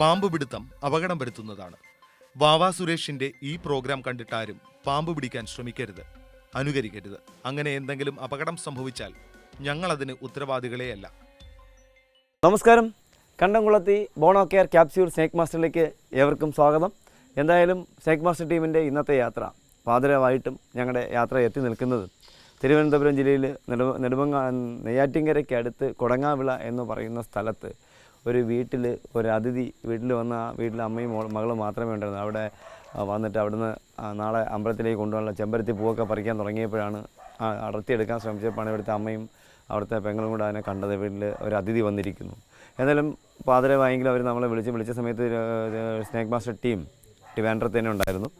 പാമ്പ് പിടുത്തം അപകടം വരുത്തുന്നതാണ്. വാവാ സുരേഷിന്റെ ഈ പ്രോഗ്രാം കണ്ടിട്ടാരും പാമ്പ് പിടിക്കാൻ ശ്രമിക്കരുത്, അനുകരിക്കരുത്. അങ്ങനെ എന്തെങ്കിലും അപകടം സംഭവിച്ചാൽ ഞങ്ങളതിന് ഉത്തരവാദികളെയല്ല. നമസ്കാരം. കണ്ടംകുളത്തി ബോണോ കെയർ ക്യാപ്സ്യൂൾ സ്നേക്ക് മാസ്റ്ററിലേക്ക് ഏവർക്കും സ്വാഗതം. എന്തായാലും സ്നേക്ക് മാസ്റ്റർ ടീമിൻ്റെ ഇന്നത്തെ യാത്ര പാതിരാവായിട്ടും ഞങ്ങളുടെ യാത്ര എത്തി നിൽക്കുന്നത് തിരുവനന്തപുരം ജില്ലയിൽ നെയ്യാറ്റിൻകരയ്ക്ക് അടുത്ത് കൊടങ്ങാവിള എന്ന് പറയുന്ന സ്ഥലത്ത് ഒരു വീട്ടിൽ ഒരു അതിഥി വീട്ടിൽ വന്ന ആ വീട്ടിൽ അമ്മയും മകളും മാത്രമേ ഉണ്ടായിരുന്നു. അവിടെ വന്നിട്ട് അവിടുന്ന് നാളെ അമ്പലത്തിലേക്ക് കൊണ്ടുപോകാനുള്ള ചെമ്പരത്തി പൂവൊക്കെ പറിക്കാൻ തുടങ്ങിയപ്പോഴാണ് അടർത്തിയെടുക്കാൻ ശ്രമിച്ചപ്പോഴാണ് ഇവിടുത്തെ അമ്മയും അവിടുത്തെ പെങ്ങളും കൂടെ അതിനെ കണ്ടത്. വീട്ടിൽ ഒരു അതിഥി വന്നിരിക്കുന്നു. എന്നാലും പാതിരാവായെങ്കിലും അവർ നമ്മളെ വിളിച്ച സമയത്ത് സ്നേക്ക് മാസ്റ്റർ ടീം ട്രിവാൻഡ്രത്ത് തന്നെ ഉണ്ടായിരുന്നു.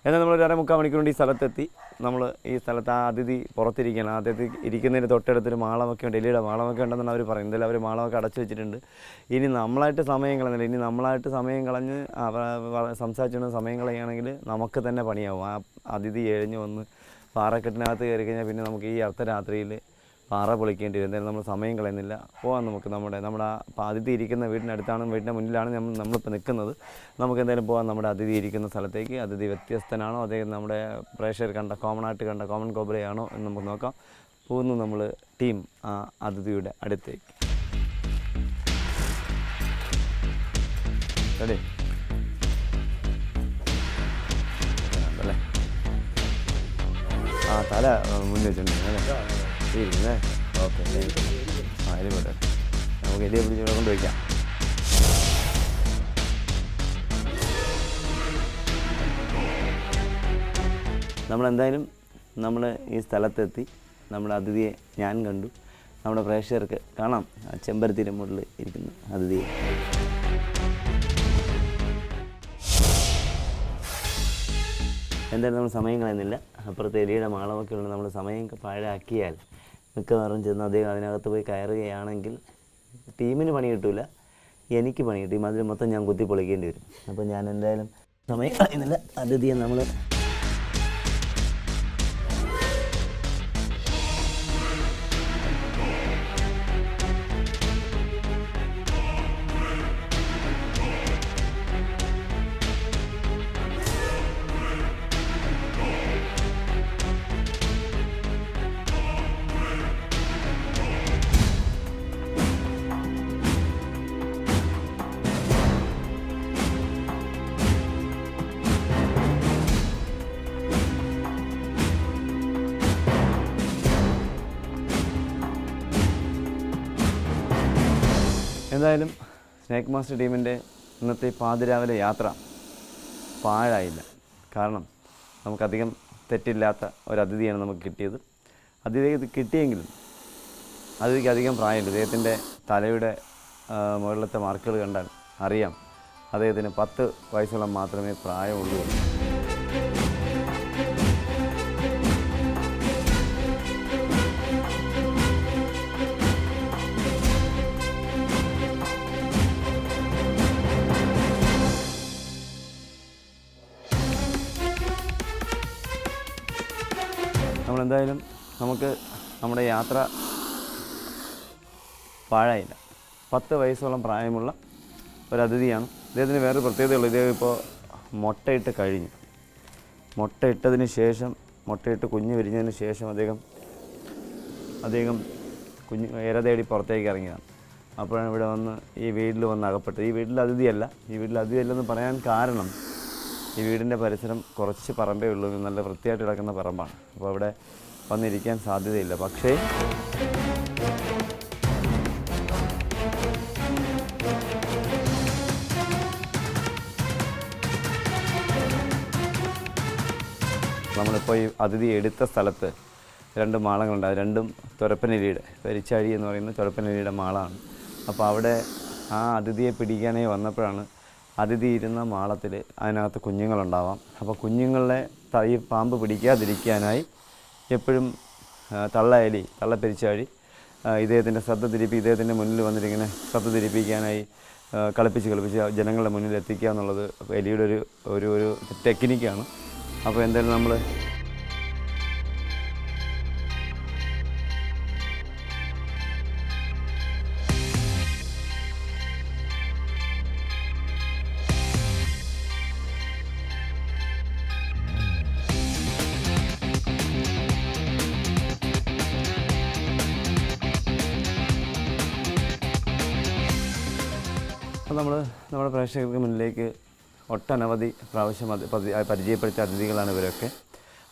എന്നാൽ നമ്മൾ 1.25 മണിക്കൂർ കൊണ്ട് ഈ സ്ഥലത്തെത്തി. നമ്മൾ ഈ സ്ഥലത്ത് ആ അതിഥി പുറത്തിരിക്കുകയാണ്. അതിഥി ഇരിക്കുന്നതിന് തൊട്ടടുത്തൊരു മാളമൊക്കെ ഉണ്ട്, എലിയുടെ മാളമൊക്കെ ഉണ്ടെന്നാണ് അവർ പറയുന്നത്. എന്തായാലും അവർ മാളമൊക്കെ അടച്ചു വെച്ചിട്ടുണ്ട്. ഇനി നമ്മളായിട്ട് സമയം കളഞ്ഞില്ല. ഇനി നമ്മളായിട്ട് സമയം കളഞ്ഞ് സംസാരിച്ചുകൊണ്ട് സമയം കളയുകയാണെങ്കിൽ നമുക്ക് തന്നെ പണിയാവും. ആ അതിഥി എഴഞ്ഞു വന്ന് പാറക്കെട്ടിനകത്ത് കയറി കഴിഞ്ഞാൽ പിന്നെ നമുക്ക് ഈ അർദ്ധരാത്രിയിൽ പാറ പൊളിക്കേണ്ടി വരും. എന്തായാലും നമ്മൾ സമയം കളയുന്നില്ല, പോകാം. നമുക്ക് നമ്മുടെ അതിഥി ഇരിക്കുന്ന വീടിനടുത്താണ്, വീടിൻ്റെ മുന്നിലാണ് നമ്മളിപ്പോൾ നിൽക്കുന്നത്. നമുക്ക് എന്തായാലും പോകാം നമ്മുടെ അതിഥി ഇരിക്കുന്ന സ്ഥലത്തേക്ക്. അതിഥി വ്യത്യസ്തനാണോ, അദ്ദേഹം നമ്മുടെ പ്രേക്ഷകർ കണ്ട കോമൺ കോബ്രയാണോ എന്ന് നമുക്ക് നോക്കാം. പോകുന്നു നമ്മൾ ടീം ആ അതിഥിയുടെ അടുത്തേക്ക്. റെഡി? അല്ലേ? ആ തല മുന്നിൽ വെച്ചിട്ടുണ്ടെങ്കിൽ ഇരിക്കുന്നേ. ഓക്കെ, എലി പോട്ടെ. നമുക്ക് എലിയെ പിടിച്ച് ഇവിടെ കൊണ്ട് വയ്ക്കാം. നമ്മളെന്തായാലും നമ്മൾ ഈ സ്ഥലത്തെത്തി. നമ്മുടെ അതിഥിയെ ഞാൻ കണ്ടു. നമ്മുടെ പ്രേക്ഷകർക്ക് കാണാം ചെമ്പരത്തിൻ്റെ മുകളിൽ ഇരിക്കുന്ന അതിഥിയെ. എന്തായാലും നമ്മൾ സമയം കളയുന്നില്ല. അപ്പുറത്തെ എലിയുടെ മാളമൊക്കെ ഉള്ളത് നമ്മൾ സമയം പാഴാക്കിയാൽ മിക്കവാറും ചെന്ന് അദ്ദേഹം അതിനകത്ത് പോയി കയറുകയാണെങ്കിൽ ടീമിന് പണി കിട്ടില്ല, എനിക്ക് പണി കിട്ടും. അതിൽ മൊത്തം ഞാൻ കുത്തി പൊളിക്കേണ്ടി വരും. അപ്പോൾ ഞാൻ എന്തായാലും സമയം കളയുന്നില്ല. അതിഥിയെ നമ്മൾ എന്തായാലും സ്നേക്ക് മാസ്റ്റർ ടീമിൻ്റെ ഇന്നത്തെ പാതിരാവിലെ യാത്ര പാഴായില്ല. കാരണം നമുക്കധികം തെറ്റില്ലാത്ത ഒരു അതിഥിയാണ് നമുക്ക് കിട്ടിയത്. അതിഥി കിട്ടിയെങ്കിലും അതിഥിക്ക് അധികം പ്രായമില്ല. അദ്ദേഹത്തിൻ്റെ തലയുടെ മുകളിലത്തെ മാർക്കുകൾ കണ്ടാൽ അറിയാം അദ്ദേഹത്തിന് 10 വയസ്സോളം മാത്രമേ പ്രായമുള്ളൂ. നമ്മളെന്തായാലും നമുക്ക് നമ്മുടെ യാത്ര പാഴായില്ല. 10 വയസ്സോളം പ്രായമുള്ള ഒരു അതിഥിയാണ്. ഇദ്ദേഹത്തിന് വേറൊരു പ്രത്യേകതയുള്ളൂ. ഇദ്ദേഹം ഇപ്പോൾ മുട്ടയിട്ട് കഴിഞ്ഞു. മുട്ടയിട്ടതിന് ശേഷം, മുട്ടയിട്ട് കുഞ്ഞ് വിരിഞ്ഞതിന് ശേഷം അദ്ദേഹം ഇര തേടി പുറത്തേക്ക് ഇറങ്ങിയതാണ്. അപ്പോഴാണ് ഇവിടെ വന്ന് ഈ വീട്ടിൽ വന്ന് അകപ്പെട്ടത്. ഈ വീട്ടിൽ അതിഥിയല്ലെന്ന് പറയാൻ കാരണം ഈ വീടിൻ്റെ പരിസരം കുറച്ച് പറമ്പേ ഉള്ളൂ, നല്ല വൃത്തിയായിട്ട് കിടക്കുന്ന പറമ്പാണ്. അപ്പോൾ അവിടെ വന്നിരിക്കാൻ സാധ്യതയില്ല. പക്ഷേ നമ്മളിപ്പോൾ ഈ അതിഥി എടുത്ത സ്ഥലത്ത് 2 മാളങ്ങളുണ്ട്. അത് രണ്ടും തുരപ്പനെലിയുടെ, പെരിച്ചാഴി എന്ന് പറയുന്ന തുരപ്പനെലിയുടെ മാളമാണ്. അപ്പോൾ അവിടെ ആ അതിഥിയെ പിടിക്കാനായി വന്നപ്പോഴാണ് അതിഥി ഇരുന്ന മാളത്തിൽ അതിനകത്ത് കുഞ്ഞുങ്ങളുണ്ടാവാം. അപ്പോൾ കുഞ്ഞുങ്ങളെ ഈ പാമ്പ് പിടിക്കാതിരിക്കാനായി എപ്പോഴും തള്ള പെരിച്ചാഴി ഇദ്ദേഹത്തിൻ്റെ ഇദ്ദേഹത്തിൻ്റെ മുന്നിൽ വന്നിട്ടിങ്ങനെ ശ്രദ്ധ തിരിപ്പിക്കാനായി കളിപ്പിച്ച് ജനങ്ങളുടെ മുന്നിൽ എത്തിക്കുക എന്നുള്ളത് എലിയുടെ ഒരു ടെക്നിക്കാണ്. അപ്പോൾ എന്തായാലും നമ്മൾ നമ്മൾ നമ്മുടെ പ്രേക്ഷകർക്ക് മുന്നിലേക്ക് ഒട്ടനവധി പ്രാവശ്യം പരിചയപ്പെടുത്തിയ അതിഥികളാണ് ഇവരൊക്കെ.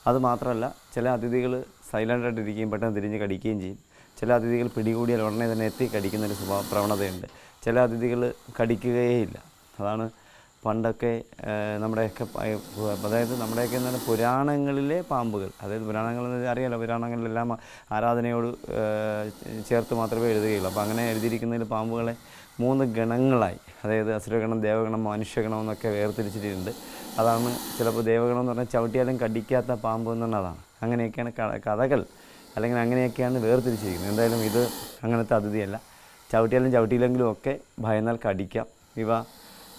അതുമാത്രമല്ല, ചില അതിഥികൾ സൈലൻ്റായിട്ടിരിക്കുകയും പെട്ടെന്ന് തിരിഞ്ഞ് കടിക്കുകയും ചെയ്യും. ചില അതിഥികൾ പിടികൂടിയാൽ ഉടനെ തന്നെ എത്തി കടിക്കുന്നൊരു പ്രവണതയുണ്ട്. ചില അതിഥികൾ കടിക്കുകയേ ഇല്ല. അതാണ് പണ്ടൊക്കെ നമ്മുടെയൊക്കെ അതായത് നമ്മുടെയൊക്കെ എന്താണ് പുരാണങ്ങളിലെ പാമ്പുകൾ, അതായത് പുരാണങ്ങളെന്ന് അറിയാലോ, പുരാണങ്ങളിലെല്ലാം ആരാധനയോട് ചേർത്ത് മാത്രമേ എഴുതുകയുള്ളൂ. അപ്പോൾ അങ്ങനെ എഴുതിയിരിക്കുന്നതിൽ പാമ്പുകളെ 3 ഗണങ്ങളായി, അതായത് അസുരഗണം, ദേവഗണം, മനുഷ്യഗണം എന്നൊക്കെ വേർതിരിച്ചിട്ടുണ്ട്. അതാണ് ചിലപ്പോൾ ദേവഗണം എന്ന് പറഞ്ഞാൽ ചവിട്ടിയാലും കടിക്കാത്ത പാമ്പ് എന്ന് പറഞ്ഞാൽ അതാണ്. അങ്ങനെയൊക്കെയാണ് കഥകൾ, അല്ലെങ്കിൽ അങ്ങനെയൊക്കെയാണ് വേർതിരിച്ചിരിക്കുന്നത്. എന്തായാലും ഇത് അങ്ങനത്തെ അതിഥിയല്ല. ചവിട്ടിയാലും ചവിട്ടിയില്ലെങ്കിലും ഒക്കെ ഭയന്നാൽ കടിക്കാം. ഇവ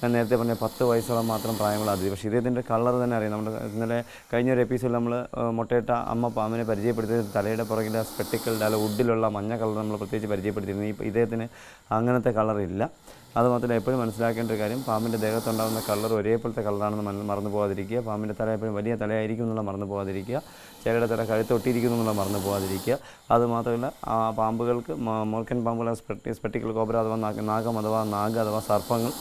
ഞാൻ നേരത്തെ പറഞ്ഞ 10 വയസ്സോളം മാത്രം പ്രായമുള്ള അതിഥി. പക്ഷേ ഇതിൻ്റെ കളർ തന്നെ അറിയാം. നമ്മുടെ ഇന്നലെ കഴിഞ്ഞൊരു എപ്പിസോഡിൽ നമ്മൾ മുട്ടയിട്ട അമ്മ പാമ്പിനെ പരിചയപ്പെടുത്തിയത് തലയുടെ പുറകിലെ സ്പെക്ടിക്കലിൻ്റെ അല്ല വുഡിലുള്ള മഞ്ഞ കളർ നമ്മൾ പ്രത്യേകിച്ച് പരിചയപ്പെടുത്തിയിരുന്നു. ഇദ്ദേഹത്തിന് അങ്ങനത്തെ കളറില്ല. അതുമാത്രമല്ല, എപ്പോഴും മനസ്സിലാക്കേണ്ട ഒരു കാര്യം, പാമ്പിൻ്റെ ദേഹത്തുണ്ടാകുന്ന കളർ ഒരേപോലത്തെ കളറാണെന്ന് മറന്നു പോകാതിരിക്കുക. പാമ്പിൻ്റെ തല എപ്പോഴും വലിയ തലയായിരിക്കും എന്നുള്ള മറന്നു പോകാതിരിക്കുക. ചിലയുടെ തല കഴുത്തൊട്ടിയിരിക്കുന്നു എന്നുള്ള മറന്നു പോകാതിരിക്കുക. അതുമാത്രമല്ല, ആ പാമ്പുകൾക്ക് മോർക്കൻ പാമ്പുകൾ, സ്പെക്ടിക്കൽ കോബ്ര അഥവാ നാഗം അഥവാ നാഗ് അഥവാ സർപ്പങ്ങൾ,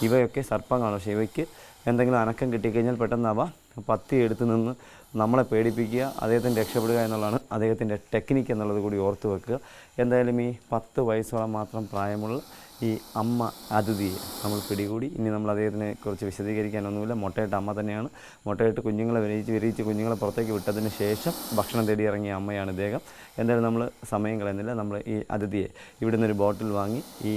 ഇവയൊക്കെ സർപ്പങ്ങളാണ്. പക്ഷേ ഇവയ്ക്ക് എന്തെങ്കിലും അനക്കം കിട്ടിക്കഴിഞ്ഞാൽ പെട്ടെന്ന് അവ പത്തി എടുത്ത് നിന്ന് നമ്മളെ പേടിപ്പിക്കുക, അദ്ദേഹത്തിന് രക്ഷപ്പെടുക എന്നുള്ളതാണ് അദ്ദേഹത്തിൻ്റെ ടെക്നിക്ക് എന്നുള്ളത് കൂടി ഓർത്ത് വെക്കുക. എന്തായാലും ഈ 10 വയസ്സോളം മാത്രം പ്രായമുള്ള ഈ അമ്മ അതിഥിയെ നമ്മൾ പിടികൂടി. ഇനി നമ്മൾ അദ്ദേഹത്തിനെ കുറിച്ച് വിശദീകരിക്കാനൊന്നുമില്ല. മുട്ടയിട്ട് അമ്മ തന്നെയാണ്. മുട്ടയിട്ട് കുഞ്ഞുങ്ങളെ വിരിയിച്ച് കുഞ്ഞുങ്ങളെ പുറത്തേക്ക് വിട്ടതിന് ശേഷം ഭക്ഷണം തേടി ഇറങ്ങിയ അമ്മയാണ് ഇദ്ദേഹം. എന്തായാലും നമ്മൾ സമയം കളയുന്നില്ല. നമ്മൾ ഈ അതിഥിയെ ഇവിടെ നിന്നൊരു ബോട്ടിൽ വാങ്ങി ഈ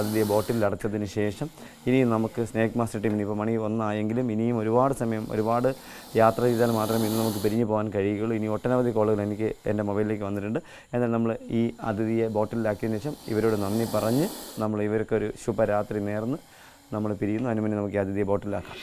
അതിഥിയെ ബോട്ടിൽ അടച്ചതിന് ശേഷം ഇനിയും നമുക്ക് സ്നേക്ക് മാസ്റ്റർ ടീമിന് ഇപ്പോൾ മണി 1 ആയെങ്കിലും ഇനിയും ഒരുപാട് സമയം, ഒരുപാട് യാത്ര ചെയ്താൽ മാത്രമേ ഇന്ന് നമുക്ക് പിരിഞ്ഞു പോകാൻ കഴിയുകയുള്ളൂ. ഇനി ഒട്ടനവധി കോളുകൾ എനിക്ക് എൻ്റെ മൊബൈലിലേക്ക് വന്നിട്ടുണ്ട്. എന്നാൽ നമ്മൾ ഈ അതിഥിയെ ബോട്ടിലാക്കിയതിന് ശേഷം ഇവരോട് നന്ദി പറഞ്ഞ് നമ്മൾ ഇവർക്കൊരു ശുഭരാത്രി നേർന്ന് നമ്മൾ പിരിയുന്നു. അതിന് മുന്നേ നമുക്ക് ഈ അതിഥിയെ ബോട്ടിലാക്കാം.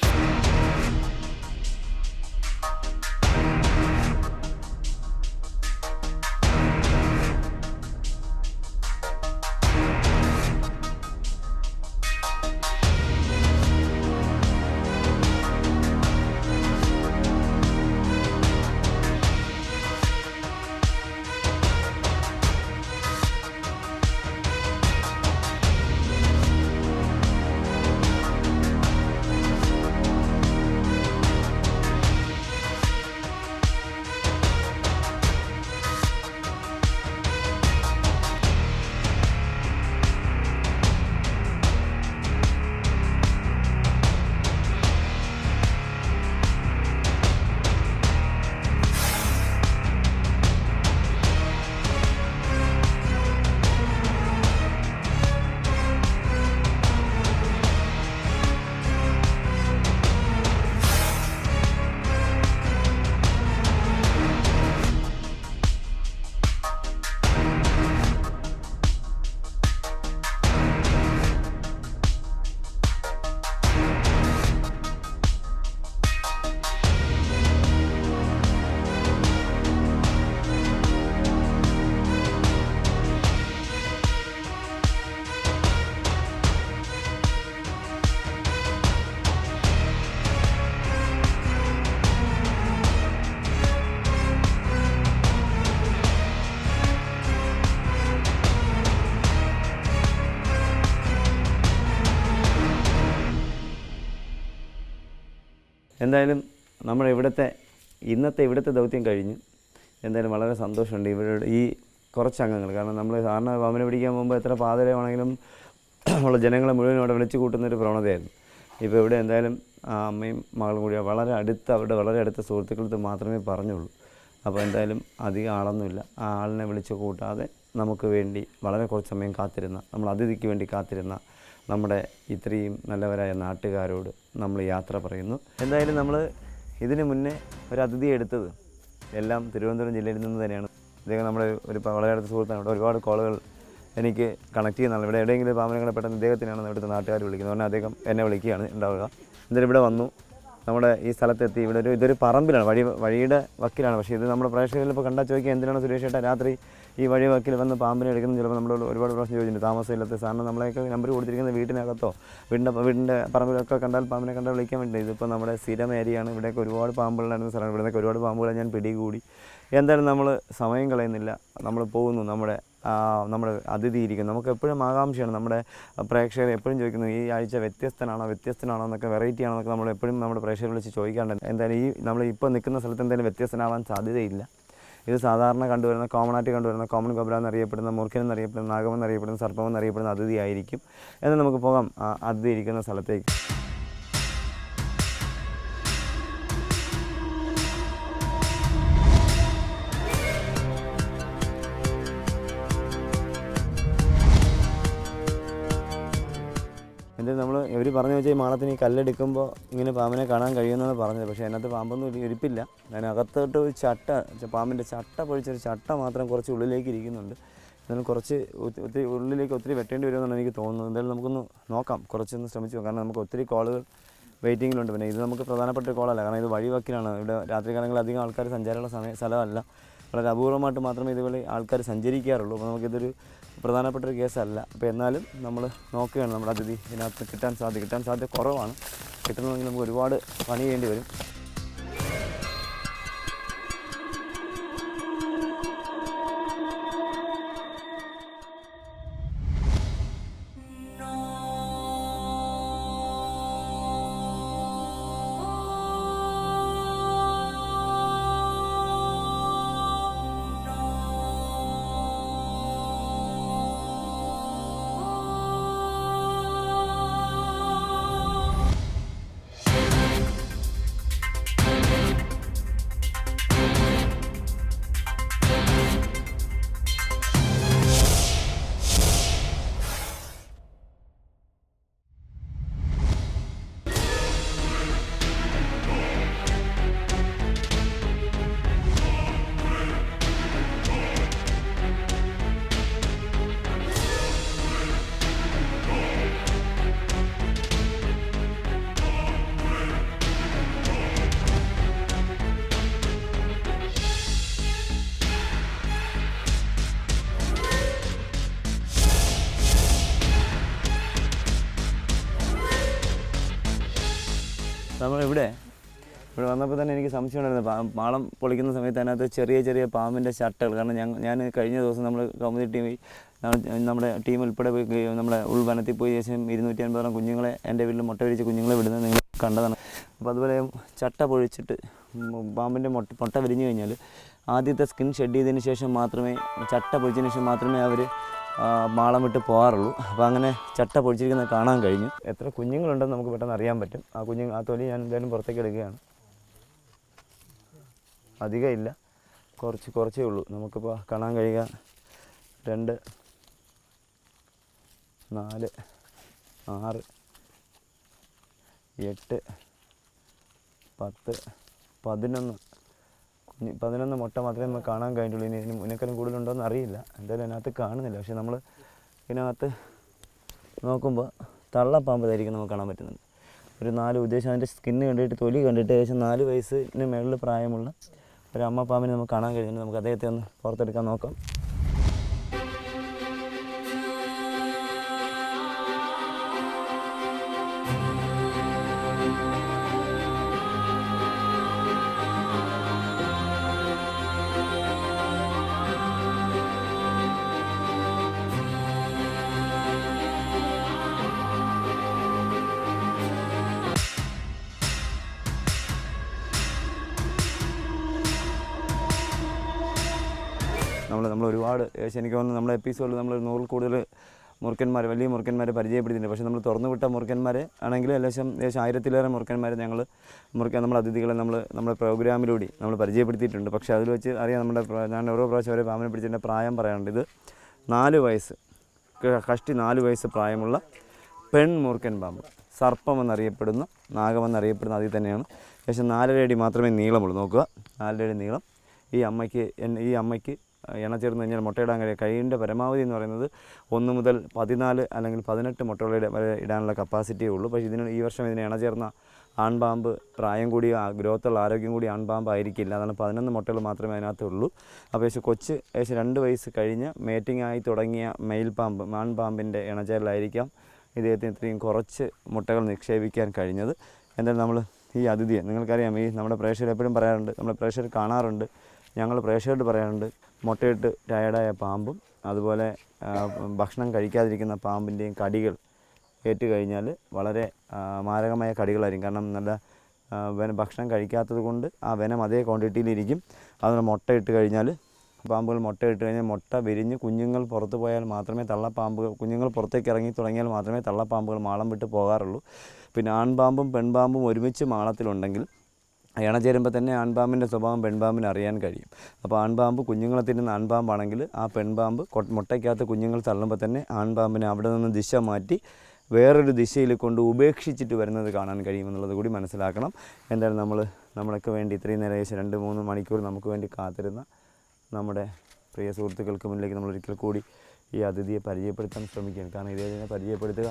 എന്തായാലും നമ്മുടെ ഇന്നത്തെ ഇവിടുത്തെ ദൗത്യം കഴിഞ്ഞു. എന്തായാലും വളരെ സന്തോഷമുണ്ട് ഇവരുടെ ഈ കുറച്ച് അംഗങ്ങൾ. കാരണം നമ്മൾ സാധാരണ പാമ്പിനെ പിടിക്കാൻ പോകുമ്പോൾ എത്ര പാതിരയാണെങ്കിലും ഉള്ള ജനങ്ങളെ മുഴുവൻ ഇവിടെ വിളിച്ചു കൂട്ടുന്നൊരു പ്രവണതയായിരുന്നു. ഇപ്പോൾ ഇവിടെ എന്തായാലും ആ അമ്മയും മകളും കൂടി അവരുടെ വളരെ അടുത്ത സുഹൃത്തുക്കൾക്ക് മാത്രമേ പറഞ്ഞുള്ളൂ. അപ്പോൾ എന്തായാലും അധികം ആളൊന്നുമില്ല. ആ ആളിനെ വിളിച്ചു കൂട്ടാതെ നമുക്ക് വേണ്ടി വളരെ കുറച്ച് സമയം കാത്തിരുന്ന, നമ്മൾ അതിഥിക്ക് വേണ്ടി കാത്തിരുന്ന നമ്മുടെ ഇത്രയും നല്ലവരായ നാട്ടുകാരോട് നമ്മൾ യാത്ര പറയുന്നു. എന്തായാലും നമ്മൾ ഇതിന് മുന്നേ ഒരു അതിഥിയെ എടുത്തത് എല്ലാം തിരുവനന്തപുരം ജില്ലയിൽ നിന്ന് തന്നെയാണ്. ഇദ്ദേഹം നമ്മുടെ വളരെ അടുത്ത സുഹൃത്താണ്. ഇവിടെ ഒരുപാട് കോളുകൾ എനിക്ക് കണക്ട് ചെയ്യുന്നതാണ്. ഇവിടെ എവിടെയെങ്കിലും പാമ്പുകളെ പെട്ടെന്ന് ഇദ്ദേഹത്തിനാണ് ഇവിടുത്തെ നാട്ടുകാർ വിളിക്കുന്നത്. പറഞ്ഞാൽ അദ്ദേഹം എന്നെ വിളിക്കുകയാണ് ഉണ്ടാവുക. എന്തായാലും ഇവിടെ വന്നു, നമ്മുടെ ഈ സ്ഥലത്തെത്തി. ഇതൊരു പറമ്പിലാണ്, വഴിയുടെ വക്കിലാണ്. പക്ഷേ ഇത് നമ്മുടെ പ്രേക്ഷകരിൽ ഇപ്പോൾ കണ്ടാൽ ചോദിക്കുക, എന്തിനാണ് സുരേഷ് ഏട്ടാ രാത്രി ഈ വഴി വക്കിൽ വന്ന് പാമ്പിനെ എടുക്കുന്നത്? ചിലപ്പോൾ നമ്മൾ ഒരുപാട് പ്രാവശ്യം ചോദിച്ചിട്ടുണ്ട്. താമസമില്ലാത്ത സാറിന് നമ്മളെയൊക്കെ നമ്പർ കൊടുത്തിരിക്കുന്നത് വീട്ടിനകത്തോ വീടിൻ്റെ പറമ്പിലൊക്കെ കണ്ടാൽ പാമ്പിനെ കണ്ടാൽ വിളിക്കാൻ വേണ്ടി. ഇതിപ്പോൾ നമ്മുടെ സ്ഥിരം ഏരിയയാണ്. ഇവിടെയൊക്കെ ഒരുപാട് പാമ്പുകളായിരുന്ന സ്ഥലമാണ്. ഇവിടെയൊക്കെ ഒരുപാട് പാമ്പുകളെ ഞാൻ പിടികൂടി എന്തായാലും നമ്മൾ സമയം കളയുന്നില്ല, നമ്മൾ പോകുന്നു. നമ്മുടെ അതിഥി ഇരിക്കുന്നു. നമുക്ക് എപ്പോഴും ആകാംക്ഷയാണ്, നമ്മുടെ പ്രേക്ഷകർ എപ്പോഴും ചോദിക്കുന്നു ഈ ആഴ്ച വ്യത്യസ്തനാണോ എന്നൊക്കെ, വെറൈറ്റി ആണോ എന്നൊക്കെ നമ്മൾ എപ്പോഴും നമ്മുടെ പ്രേക്ഷകരെ വിളിച്ച് ചോദിക്കാറുണ്ട്. എന്തായാലും നമ്മൾ ഇപ്പോൾ നിൽക്കുന്ന സ്ഥലത്ത് എന്തായാലും വ്യത്യസ്തനാവാൻ സാധ്യതയില്ല. ഇത് സാധാരണ കണ്ടുവരുന്ന കോമണായിട്ട് കണ്ടുവരുന്ന കോമൺ കൊബ്ര എന്നറിയപ്പെടുന്ന, മൂർഖൻ എന്നറിയപ്പെടുന്ന, നാഗം എന്നറിയപ്പെടുന്ന, സർപ്പം എന്നറിയപ്പെടുന്ന അതിഥി ആയിരിക്കും. എന്നാൽ നമുക്ക് പോകാം അതിഥി ഇരിക്കുന്ന സ്ഥലത്തേക്ക്. എന്നിട്ട് ഇവർ പറഞ്ഞു വെച്ചാൽ ഈ മാളത്തിന് ഈ കല്ലെടുക്കുമ്പോൾ ഇങ്ങനെ പാമ്പിനെ കാണാൻ കഴിയുമെന്നാണ് പറഞ്ഞത്. പക്ഷേ അതിനകത്ത് പാമ്പൊന്നും ഇരിപ്പില്ല. അതിനകത്തോട്ട് ഒരു പാമ്പിൻ്റെ ചട്ട പൊഴിച്ചൊരു ചട്ട മാത്രം കുറച്ച് ഉള്ളിലേക്ക് ഇരിക്കുന്നുണ്ട്. എന്നാലും കുറച്ച് ഉള്ളിലേക്ക് ഒത്തിരി വെട്ടേണ്ടി വരുമെന്നാണ് എനിക്ക് തോന്നുന്നത്. എന്തായാലും നമുക്കൊന്ന് നോക്കാം, കുറച്ചൊന്ന് ശ്രമിച്ചു നോക്കാം. കാരണം നമുക്ക് ഒത്തിരി കോളുകൾ വെയിറ്റിങ്ങിലുണ്ട്. പിന്നെ ഇത് നമുക്ക് പ്രധാനപ്പെട്ട കോളല്ല, കാരണം ഇത് വഴിവക്കിലാണ്. ഇവിടെ രാത്രികാലങ്ങളിൽ അധികം ആൾക്കാർ സഞ്ചാരമുള്ള സ്ഥലമല്ല. വളരെ അപൂർവമായിട്ട് മാത്രമേ ഇതുപോലെ ആൾക്കാർ സഞ്ചരിക്കാറുള്ളൂ. അപ്പോൾ നമുക്കിതൊരു പ്രധാനപ്പെട്ടൊരു കേസല്ല. അപ്പോൾ എന്നാലും നമ്മൾ നോക്കുകയാണ് നമ്മുടെ അതിഥി ഇതിനകത്ത് കിട്ടാൻ സാധ്യത കുറവാണ്. കിട്ടണമെങ്കിൽ നമുക്ക് ഒരുപാട് പണി ചെയ്യേണ്ടി വരും. നമ്മളിവിടെ വന്നപ്പോൾ തന്നെ എനിക്ക് സംശയം ഉണ്ടായിരുന്നു. മാളം പൊളിക്കുന്ന സമയത്ത് അതിനകത്ത് ചെറിയ പാമ്പിൻ്റെ ചട്ടകൾ. കാരണം ഞാൻ കഴിഞ്ഞ ദിവസം നമ്മൾ കൗമുദി ടീമിൽ നമ്മുടെ ടീം ഉൾപ്പെടെ പോയി നമ്മുടെ ഉൾവനത്തിൽ പോയി ശേഷം 250 കുഞ്ഞുങ്ങളെ എൻ്റെ വീട്ടിൽ മുട്ട വിരിച്ച് കുഞ്ഞുങ്ങളെ വിടുന്നത് നിങ്ങൾ കണ്ടതാണ്. അപ്പോൾ അതുപോലെ ചട്ട പൊഴിച്ചിട്ട് പാമ്പിൻ്റെ മുട്ട വിരിഞ്ഞു കഴിഞ്ഞാൽ ആദ്യത്തെ സ്കിൻ ഷെഡ് ചെയ്തതിന് ശേഷം മാത്രമേ, ചട്ട പൊഴിച്ചതിന് ശേഷം മാത്രമേ അവർ മാളം വിട്ട് പോകാറുള്ളൂ. അപ്പോൾ അങ്ങനെ ചട്ട പൊഴിച്ചിരിക്കുന്നത് കാണാൻ കഴിഞ്ഞു. എത്ര കുഞ്ഞുങ്ങളുണ്ടെന്ന് നമുക്ക് പെട്ടെന്ന് അറിയാൻ പറ്റും. ആ തൊലി ഞാൻ എന്തായാലും പുറത്തേക്ക് എടുക്കുകയാണ്. അധികം ഇല്ല, കുറച്ചേ ഉള്ളൂ. നമുക്കിപ്പോൾ കാണാൻ കഴിയുക 2, 4, 6, 8, 10, 11 മുട്ട മാത്രമേ നമുക്ക് കാണാൻ കഴിഞ്ഞുള്ളൂ. ഇനി ഇതിനേക്കാളും കൂടുതലുണ്ടോയെന്ന് അറിയില്ല. എന്തായാലും അതിനകത്ത് കാണുന്നില്ല. പക്ഷേ നമ്മൾ ഇതിനകത്ത് നോക്കുമ്പോൾ തള്ളപ്പാമ്പതായിരിക്കും നമുക്ക് കാണാൻ പറ്റുന്നുണ്ട്. ഒരു 4 ഉദ്ദേശം അതിൻ്റെ സ്കിന്ന് കണ്ടിട്ട്, തൊലി കണ്ടിട്ട് ഏകദേശം 4 വയസ്സിന് മുകളിൽ പ്രായമുള്ള ഒരു അമ്മ പാമ്പിനെ നമുക്ക് കാണാൻ കഴിയുന്നുണ്ട്. നമുക്ക് അദ്ദേഹത്തെ ഒന്ന് പുറത്തെടുക്കാൻ നോക്കാം. നമ്മൾ ഒരുപാട് എനിക്ക് തോന്നുന്നു നമ്മുടെ എപ്പിസോഡിൽ നമ്മൾ 100 കൂടുതൽ വലിയ മുറുക്കന്മാരെ പരിചയപ്പെടുത്തിയിട്ടുണ്ട്. പക്ഷേ നമ്മൾ തുറന്നു വിട്ട മുറുക്കന്മാരെ ആണെങ്കിൽ ഏകദേശം 1000-ലേറെ മുറുക്കന്മാരെ നമ്മുടെ അതിഥികളെ നമ്മുടെ പ്രോഗ്രാമിലൂടെ നമ്മൾ പരിചയപ്പെടുത്തിയിട്ടുണ്ട്. പക്ഷേ അതിൽ വെച്ച് അറിയാം, ഞാൻ ഓരോ പ്രാവശ്യം അവരെ പാമ്പിനെ പിടിച്ചതിൻ്റെ പ്രായം പറയാറുണ്ട്. ഇത് 4 വയസ്സ്, കഷ്ടി 4 വയസ്സ് പ്രായമുള്ള പെൺ മൂർഖൻ പാമ്പ്, സർപ്പം എന്നറിയപ്പെടുന്ന, നാഗമെന്നറിയപ്പെടുന്ന അതിൽ തന്നെയാണ്. ഏകദേശം 4.5 അടി മാത്രമേ നീളമുള്ളൂ. നോക്കുക, 4.5 അടി നീളം. ഈ അമ്മയ്ക്ക് ഇണ ചേർന്ന് കഴിഞ്ഞാൽ മുട്ടയിടാൻ കഴിയുന്ന പരമാവധി എന്ന് പറയുന്നത് 1 മുതൽ 14 അല്ലെങ്കിൽ 18 മുട്ടകളുടെ വരെ ഇടാനുള്ള കപ്പാസിറ്റിയേ ഉള്ളൂ. പക്ഷേ ഈ വർഷം ഇതിനെ ഇണ ചേർന്ന ആൺപാമ്പ്, പ്രായം കൂടിയ ഗ്രോത്തുള്ള ആരോഗ്യം കൂടി ആൺപാമ്പ് ആയിരിക്കില്ല. അതാണ് 11 മുട്ടകൾ മാത്രമേ അതിനകത്തുള്ളൂ. അപ്പോൾ ഏകദേശം 2 വയസ്സ് കഴിഞ്ഞ് മേറ്റിംഗ് ആയി തുടങ്ങിയ ആൺപാമ്പിൻ്റെ ഇണചേരലായിരിക്കാം ഇദ്ദേഹത്തിന് ഇത്രയും കുറച്ച് മുട്ടകൾ നിക്ഷേപിക്കാൻ കഴിഞ്ഞത്. എന്തായാലും നമ്മൾ ഈ അതിഥിയെ, നിങ്ങൾക്കറിയാം, നമ്മുടെ പ്രേക്ഷകർ എപ്പോഴും പറയാറുണ്ട്, നമ്മുടെ പ്രേക്ഷകർ കാണാറുണ്ട്, ഞങ്ങൾ പ്രേക്ഷകരോട് പറയാറുണ്ട്, മുട്ടയിട്ട് ടയർഡായ പാമ്പും അതുപോലെ ഭക്ഷണം കഴിക്കാതിരിക്കുന്ന പാമ്പിൻ്റെയും കടികൾ ഏറ്റു കഴിഞ്ഞാൽ വളരെ മാരകമായ കടികളായിരിക്കും. കാരണം നല്ല ഭക്ഷണം കഴിക്കാത്തത് കൊണ്ട് ആ വെനം അതേ ക്വാണ്ടിറ്റിയിലിരിക്കും. അതുപോലെ മുട്ടയിട്ട് കഴിഞ്ഞാൽ പാമ്പുകൾ മുട്ടയിട്ട് കഴിഞ്ഞാൽ മുട്ട വിരിഞ്ഞ് കുഞ്ഞുങ്ങൾ പുറത്ത് പോയാൽ മാത്രമേ കുഞ്ഞുങ്ങൾ പുറത്തേക്ക് ഇറങ്ങി തുടങ്ങിയാൽ മാത്രമേ തള്ളപ്പാമ്പുകൾ മാളം വിട്ട് പോകാറുള്ളൂ. പിന്നെ ആൺപാമ്പും പെൺപാമ്പും ഒരുമിച്ച് മാളത്തിലുണ്ടെങ്കിൽ ഇണചേരുമ്പോൾ തന്നെ ആൺപാമ്പിൻ്റെ സ്വഭാവം പെൺപാമ്പിന് അറിയാൻ കഴിയും. അപ്പോൾ ആൺപാമ്പ് കുഞ്ഞുങ്ങളെ തിന്നുന്ന ആൺപാമ്പാണെങ്കിൽ ആ പെൺപാമ്പ് മുട്ടയ്ക്കകത്ത് കുഞ്ഞുങ്ങൾ തള്ളുമ്പോൾ തന്നെ ആൺപാമ്പിനെ അവിടെ നിന്ന് ദിശ മാറ്റി വേറൊരു ദിശയിൽ കൊണ്ട് ഉപേക്ഷിച്ചിട്ട് വരുന്നത് കാണാൻ കഴിയുമെന്നുള്ളത് കൂടി മനസ്സിലാക്കണം. എന്തായാലും നമ്മളൊക്കെ വേണ്ടി ഇത്രയും നേരം 2-3 മണിക്കൂർ നമുക്ക് വേണ്ടി കാത്തിരുന്ന നമ്മുടെ പ്രിയ സുഹൃത്തുക്കൾക്ക് മുന്നിലേക്ക് നമ്മൾ ഒരിക്കൽ കൂടി ഈ അതിഥിയെ പരിചയപ്പെടുത്താൻ ശ്രമിക്കുകയാണ്. കാരണം ഇദ്ദേഹത്തിനെ പരിചയപ്പെടുത്തുക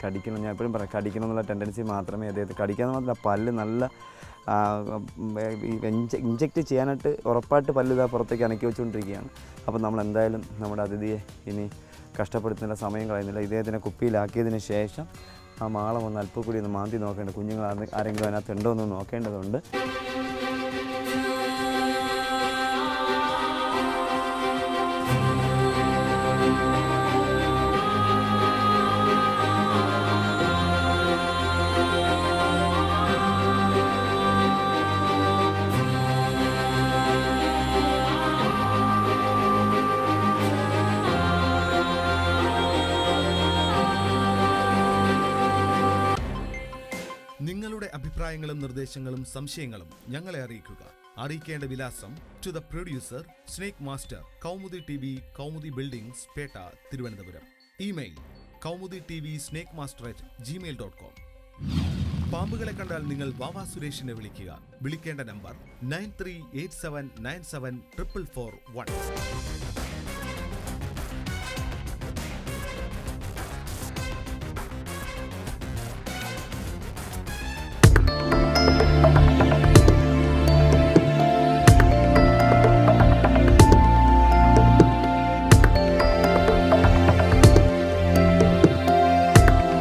കടിക്കണം, ഞാൻ എപ്പോഴും പറയാം, കടിക്കണം എന്നുള്ള ടെൻഡൻസി മാത്രമേ അദ്ദേഹത്തെ കടിക്കാൻ മാത്രമല്ല പല്ല് നല്ല ഇഞ്ചെക്റ്റ് ചെയ്യാനായിട്ട് ഉറപ്പായിട്ട് പല്ല് ഇതാ പുറത്തേക്ക് അനക്കി വെച്ചുകൊണ്ടിരിക്കുകയാണ്. അപ്പോൾ നമ്മൾ എന്തായാലും നമ്മുടെ അതിഥിയെ ഇനി കഷ്ടപ്പെടുത്തുന്ന സമയം കളയുന്നില്ല. ഇദ്ദേഹത്തിനെ കുപ്പിയിലാക്കിയതിന് ശേഷം ആ മാളം ഒന്ന് അല്പം കൂടി ഒന്ന് മാന്തി നോക്കേണ്ടത്, കുഞ്ഞുങ്ങൾ ആരെങ്കിലും അതിനകത്ത് ഉണ്ടോ എന്ന് നോക്കേണ്ടതുണ്ട്. നിങ്ങളുടെ അഭിപ്രായങ്ങളും നിർദ്ദേശങ്ങളും സംശയങ്ങളും ഞങ്ങളെ അറിയിക്കുക. അറിയിക്കേണ്ട വിലാസം: to the producer, snake master, Kaumudi TV, Kaumudi buildings, Pettah, Thiruvananthapuram. Email kaumudi.tvsnakemaster@gmail.com. പാമ്പുകളെ കണ്ടാൽ നിങ്ങൾ വാവാ സുരേഷിനെ വിളിക്കുക. വിളിക്കേണ്ട നമ്പർ 9387974441.